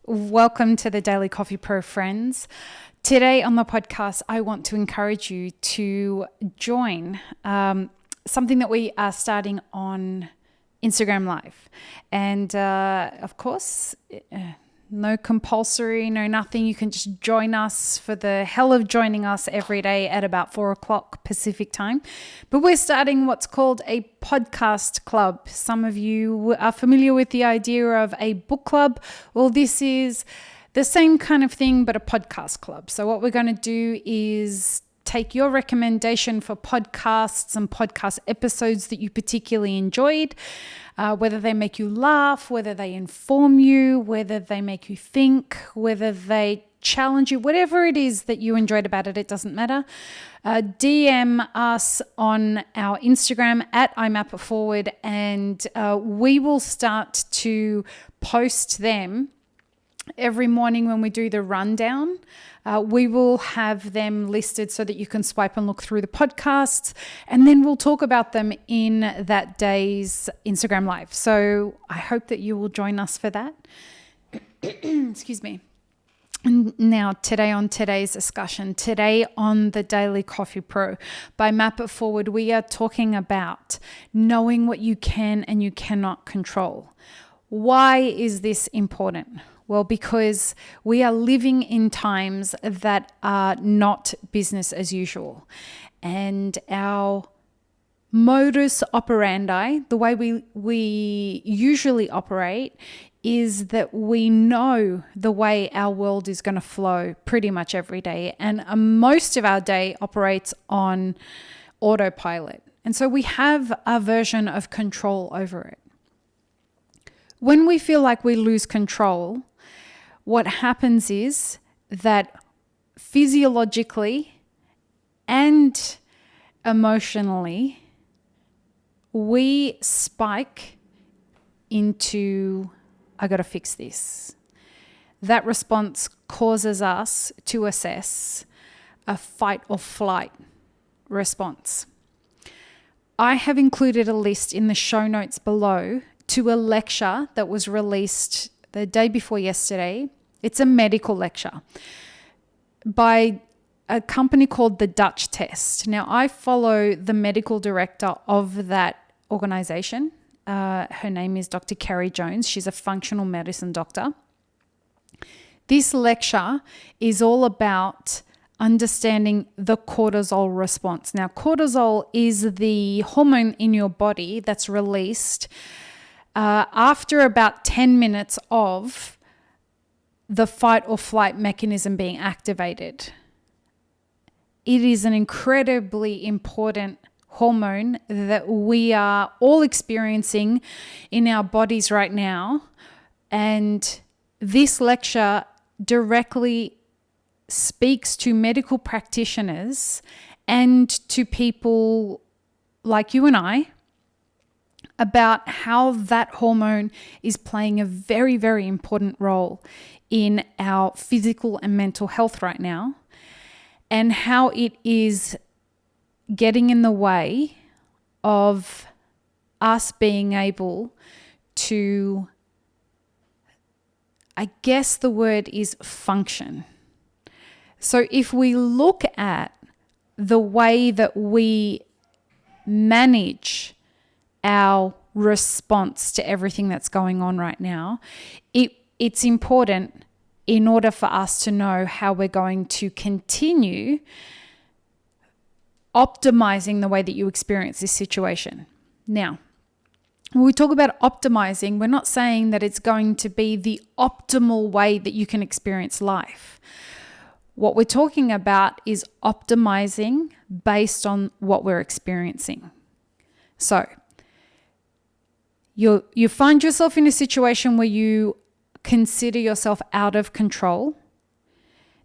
Welcome to the Daily Coffee Pro friends. Today on the podcast, I want to encourage you to join something that we are starting on Instagram Live. And of course, no compulsory, no nothing. You can just join us for the hell of joining us every day at about 4 o'clock Pacific time. But we're starting what's called a podcast club. Some of you are familiar with the idea of a book club. Well, this is the same kind of thing, but a podcast club. So what we're going to do is take your recommendation for podcasts and podcast episodes that you particularly enjoyed, whether they make you laugh, whether they inform you, whether they make you think, whether they challenge you, whatever it is that you enjoyed about it, it doesn't matter. DM us on our Instagram at imapitforward, and we will start to post them every morning when we do the rundown. We will have them listed so that you can swipe and look through the podcasts, and then we'll talk about them in that day's Instagram Live. So I hope that you will join us for that. Excuse me. Now, today on today's discussion, today on the Daily Coffee Pro by Map It Forward, we are talking about knowing what you can and you cannot control. Why is this important? Well, because we are living in times that are not business as usual. And our modus operandi, the way we usually operate, is that we know the way our world is going to flow pretty much every day. And most of our day operates on autopilot. And so we have a version of control over it. When we feel like we lose control, what happens is that physiologically and emotionally, we spike into, I got to fix this. That response causes us to assess a fight or flight response. I have included a list in the show notes below to a lecture that was released the day before yesterday. It's a medical lecture by a company called the Dutch Test. Now, I follow the medical director of that organization. Her name is Dr. Kerry Jones. She's a functional medicine doctor. This lecture is all about understanding the cortisol response. Now, cortisol is the hormone in your body that's released after about 10 minutes of the fight or flight mechanism being activated. It is an incredibly important hormone that we are all experiencing in our bodies right now. And this lecture directly speaks to medical practitioners and to people like you and I about how that hormone is playing a very, very important role in our physical and mental health right now, and how it is getting in the way of us being able to, I guess the word is function. So if we look at the way that we manage our response to everything that's going on right now, it's important in order for us to know how we're going to continue optimizing the way that you experience this situation. Now, when we talk about optimizing, we're not saying that it's going to be the optimal way that you can experience life. What we're talking about is optimizing based on what we're experiencing. So, you find yourself in a situation where you consider yourself out of control.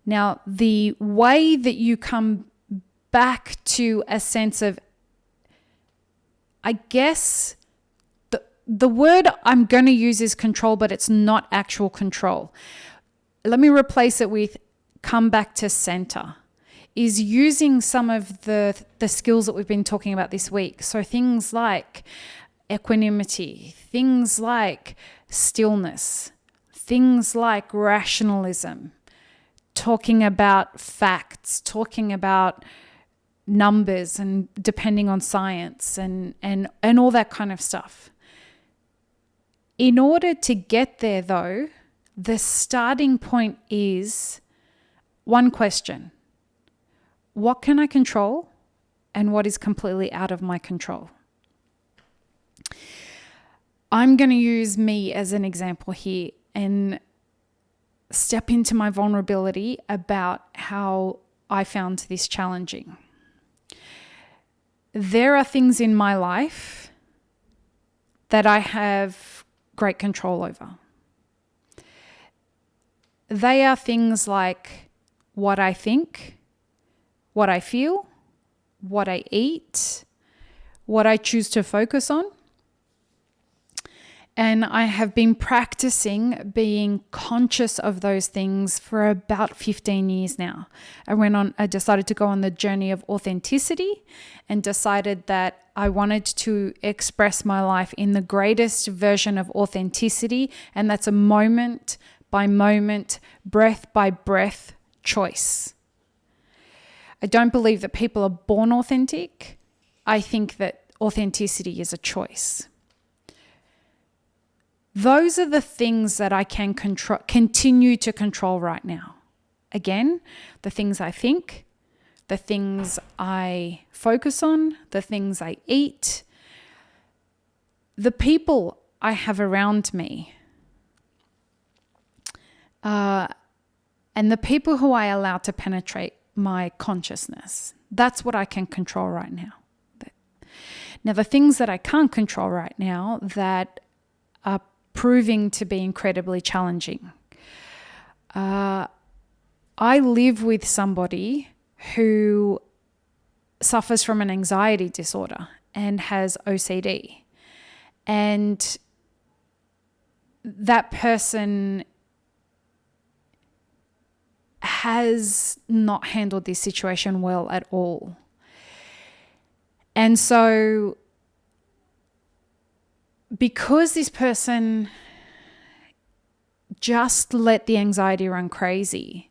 Now, the way that you come back to a sense of, I guess, the word I'm going to use is control, but it's not actual control. Let me replace it with come back to center. Is using some of the skills that we've been talking about this week. So things like equanimity, things like stillness, things like rationalism, talking about facts, talking about numbers and depending on science and all that kind of stuff. In order to get there, though, the starting point is one question: what can I control and what is completely out of my control? I'm going to use me as an example here and step into my vulnerability about how I found this challenging. There are things in my life that I have great control over. They are things like what I think, what I feel, what I eat, what I choose to focus on. And I have been practicing being conscious of those things for about 15 years now. I decided to go on the journey of authenticity and decided that I wanted to express my life in the greatest version of authenticity. And that's a moment by moment, breath by breath choice. I don't believe that people are born authentic. I think that authenticity is a choice. Those are the things that I can continue to control right now. Again, the things I think, the things I focus on, the things I eat, the people I have around me, and the people who I allow to penetrate my consciousness. That's what I can control right now. Now, the things that I can't control right now that are proving to be incredibly challenging. I live with somebody who suffers from an anxiety disorder and has OCD. And that person has not handled this situation well at all. And so because this person just let the anxiety run crazy,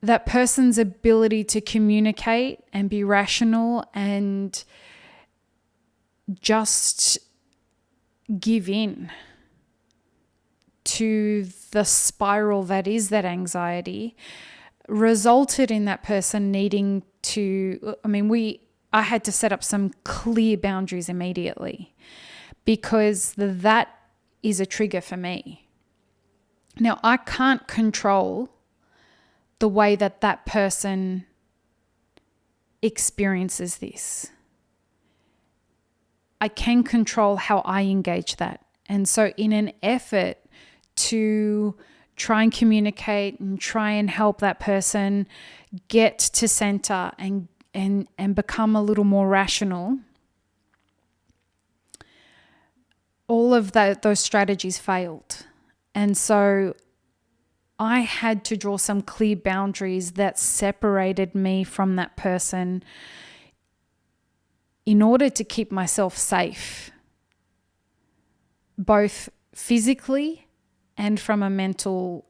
that person's ability to communicate and be rational and just give in to the spiral that is that anxiety resulted in that person needing to, I had to set up some clear boundaries immediately because that is a trigger for me. Now, I can't control the way that that person experiences this. I can control how I engage that. And so in an effort to try and communicate and try and help that person get to center and become a little more rational, all of those strategies failed. And so I had to draw some clear boundaries that separated me from that person in order to keep myself safe, both physically and from a mental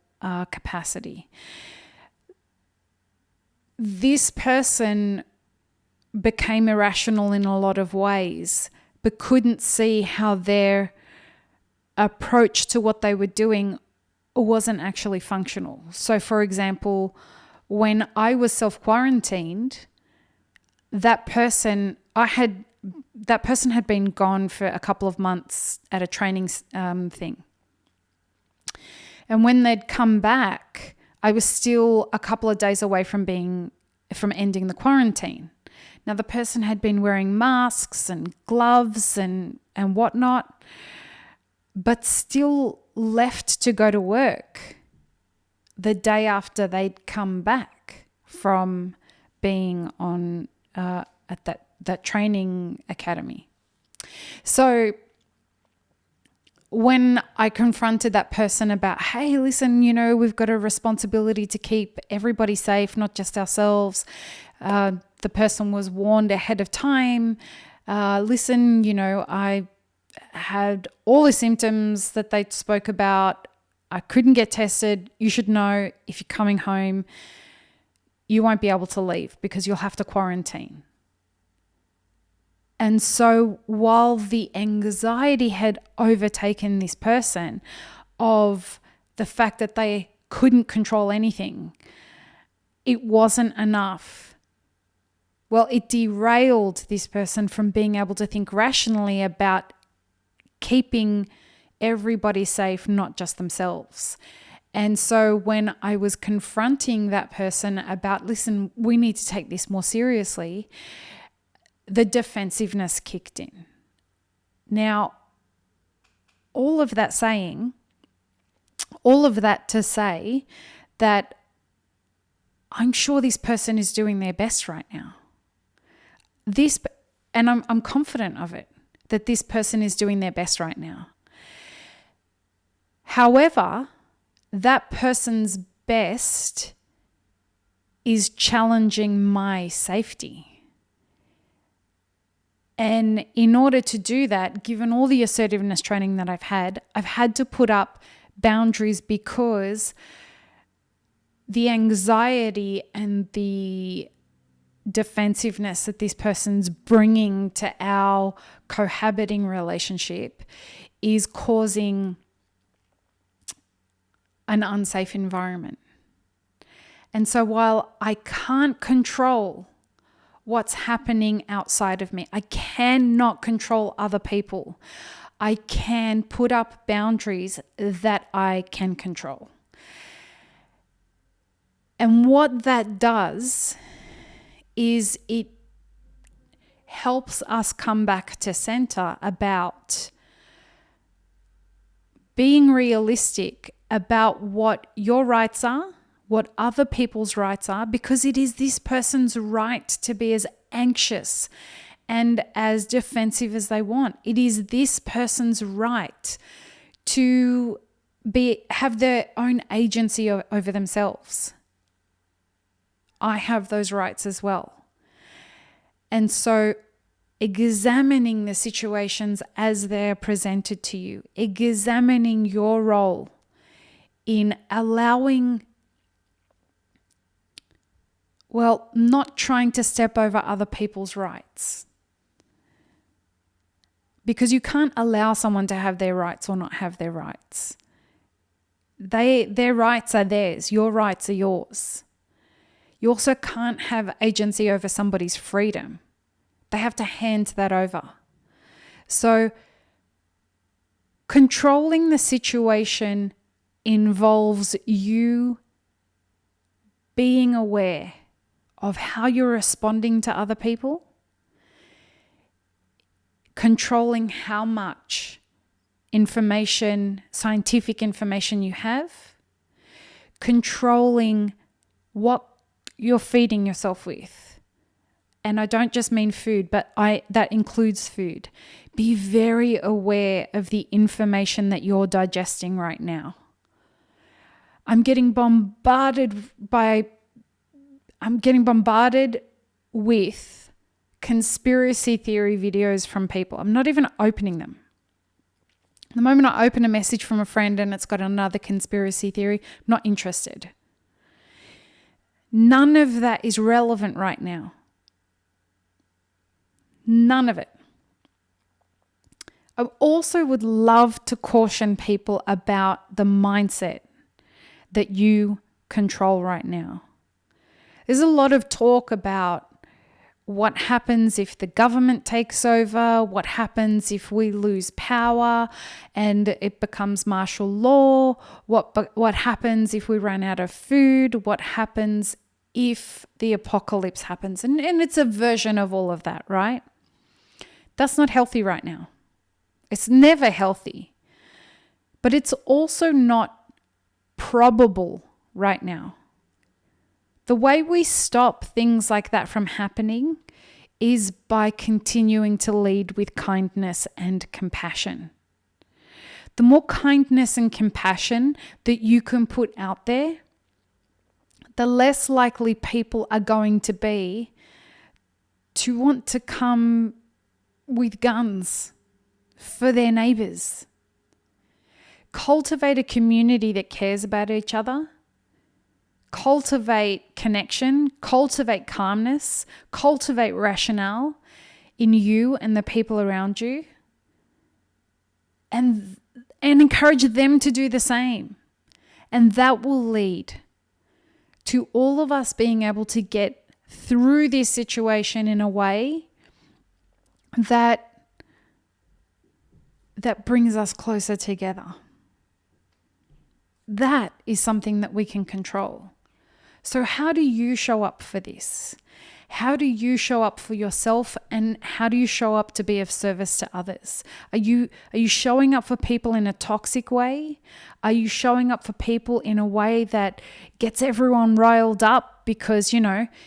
capacity. This person became irrational in a lot of ways, but couldn't see how their approach to what they were doing wasn't actually functional. So, for example, when I was self-quarantined, that person had been gone for a couple of months at a training thing. And when they'd come back, I was still a couple of days away from ending the quarantine. Now, the person had been wearing masks and gloves and whatnot, but still left to go to work the day after they'd come back from being on at that training academy. So when I confronted that person about, hey, listen, we've got a responsibility to keep everybody safe, not just ourselves. The person was warned ahead of time. Listen, I had all the symptoms that they spoke about. I couldn't get tested. You should know if you're coming home, you won't be able to leave because you'll have to quarantine. And so while the anxiety had overtaken this person of the fact that they couldn't control anything, it wasn't enough. Well, it derailed this person from being able to think rationally about keeping everybody safe, not just themselves. And so when I was confronting that person about, listen, we need to take this more seriously, the defensiveness kicked in. Now, all of that to say that I'm sure this person is doing their best right now. And I'm confident of it, that this person is doing their best right now. However, that person's best is challenging my safety. And in order to do that, given all the assertiveness training that I've had to put up boundaries because the anxiety and the defensiveness that this person's bringing to our cohabiting relationship is causing an unsafe environment. And so while I can't control what's happening outside of me, I cannot control other people, I can put up boundaries that I can control. And what that does is it helps us come back to center about being realistic about what your rights are, what other people's rights are, because it is this person's right to be as anxious and as defensive as they want. It is this person's right to have their own agency over themselves. I have those rights as well. And so examining the situations as they're presented to you, examining your role in allowing, not trying to step over other people's rights. Because you can't allow someone to have their rights or not have their rights. Their rights are theirs. Your rights are yours. You also can't have agency over somebody's freedom. They have to hand that over. So controlling the situation involves you being aware of how you're responding to other people, controlling how much information, scientific information you have, controlling what you're feeding yourself with. And I don't just mean food, but that includes food. Be very aware of the information that you're digesting right now. I'm getting bombarded with conspiracy theory videos from people. I'm not even opening them. The moment I open a message from a friend and it's got another conspiracy theory, I'm not interested. None of that is relevant right now. None of it. I also would love to caution people about the mindset that you control right now. There's a lot of talk about what happens if the government takes over, what happens if we lose power and it becomes martial law, what happens if we run out of food, what happens if the apocalypse happens. And it's a version of all of that, right? That's not healthy right now. It's never healthy. But it's also not probable right now. The way we stop things like that from happening is by continuing to lead with kindness and compassion. The more kindness and compassion that you can put out there, the less likely people are going to be to want to come with guns for their neighbors. cultivate a community that cares about each other, cultivate connection, cultivate calmness, cultivate rationale in you and the people around you, and encourage them to do the same. And that will lead to all of us being able to get through this situation in a way that brings us closer together. That is something that we can control. So how do you show up for this? How do you show up for yourself, and how do you show up to be of service to others? Are you showing up for people in a toxic way? Are you showing up for people in a way that gets everyone riled up because,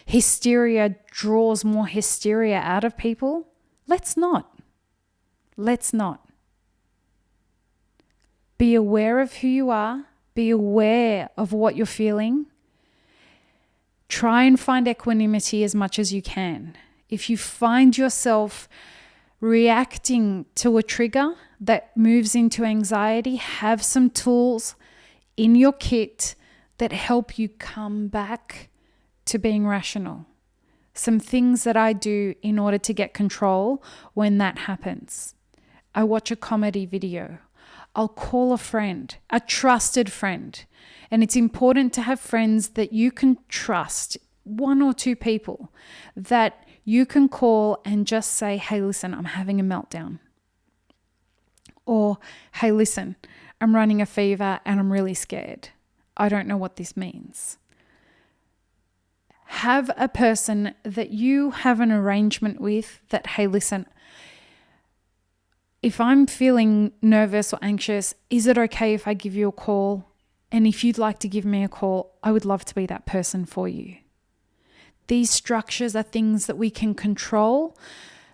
hysteria draws more hysteria out of people? Let's not. Be aware of who you are. Be aware of what you're feeling. Try and find equanimity as much as you can. If you find yourself reacting to a trigger that moves into anxiety, have some tools in your kit that help you come back to being rational. Some things that I do in order to get control when that happens. I watch a comedy video. I'll call a friend, a trusted friend. And it's important to have friends that you can trust, one or two people that you can call and just say, hey, listen, I'm having a meltdown. Or, hey, listen, I'm running a fever and I'm really scared. I don't know what this means. Have a person that you have an arrangement with that, hey, listen, if I'm feeling nervous or anxious, is it okay if I give you a call? And if you'd like to give me a call, I would love to be that person for you. These structures are things that we can control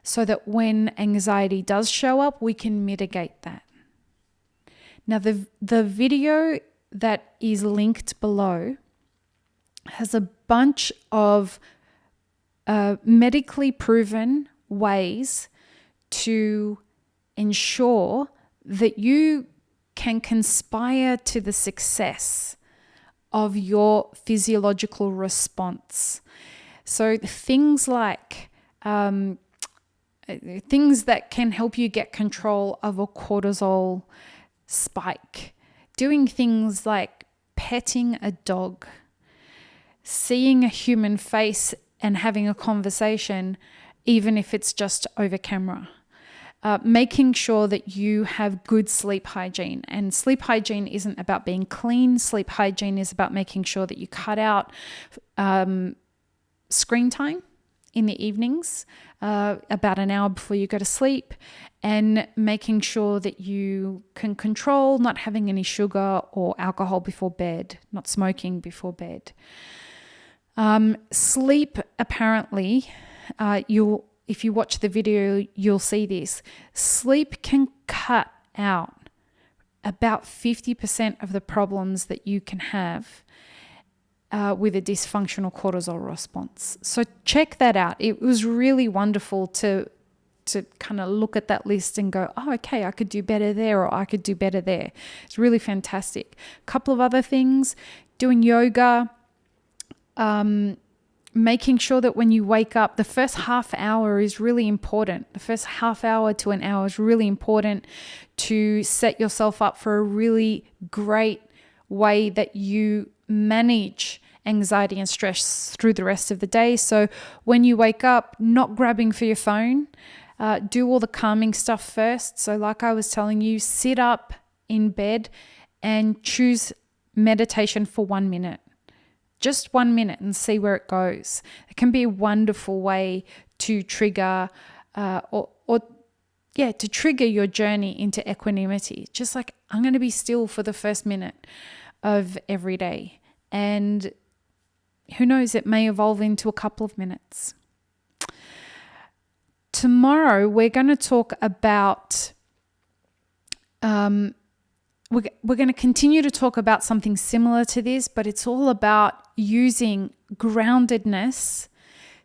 so that when anxiety does show up, we can mitigate that. Now, the video that is linked below has a bunch of medically proven ways to ensure that you can conspire to the success of your physiological response. So things like things that can help you get control of a cortisol spike, doing things like petting a dog, seeing a human face and having a conversation, even if it's just over camera. Making sure that you have good sleep hygiene. And sleep hygiene isn't about being clean. Sleep hygiene is about making sure that you cut out screen time in the evenings, about an hour before you go to sleep, and making sure that you can control not having any sugar or alcohol before bed, not smoking before bed. Sleep, apparently, if you watch the video, you'll see this. Sleep can cut out about 50% of the problems that you can have with a dysfunctional cortisol response. So check that out. It was really wonderful to kind of look at that list and go, oh, okay, I could do better there, or I could do better there. It's really fantastic. A couple of other things, doing yoga, making sure that when you wake up, the first half hour is really important. The first half hour to an hour is really important to set yourself up for a really great way that you manage anxiety and stress through the rest of the day. So when you wake up, not grabbing for your phone, do all the calming stuff first. So like I was telling you, sit up in bed and choose meditation for 1 minute. Just 1 minute and see where it goes. It can be a wonderful way to trigger to trigger your journey into equanimity. Just like, I'm going to be still for the first minute of every day. And who knows, it may evolve into a couple of minutes. Tomorrow, we're going to talk about we're going to continue to talk about something similar to this, but it's all about using groundedness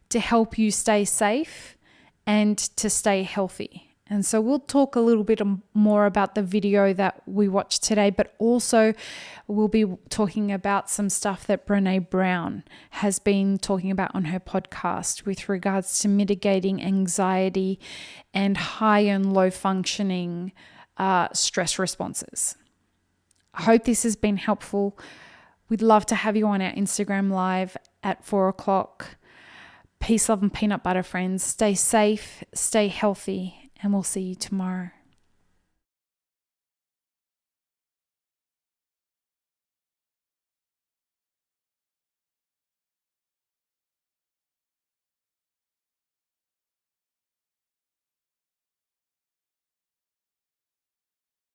to help you stay safe and to stay healthy. And so we'll talk a little bit more about the video that we watched today, but also we'll be talking about some stuff that Brené Brown has been talking about on her podcast with regards to mitigating anxiety and high and low functioning stress responses. I hope this has been helpful. We'd love to have you on our Instagram live at 4:00. Peace, love, and peanut butter, friends. Stay safe, stay healthy, and we'll see you tomorrow.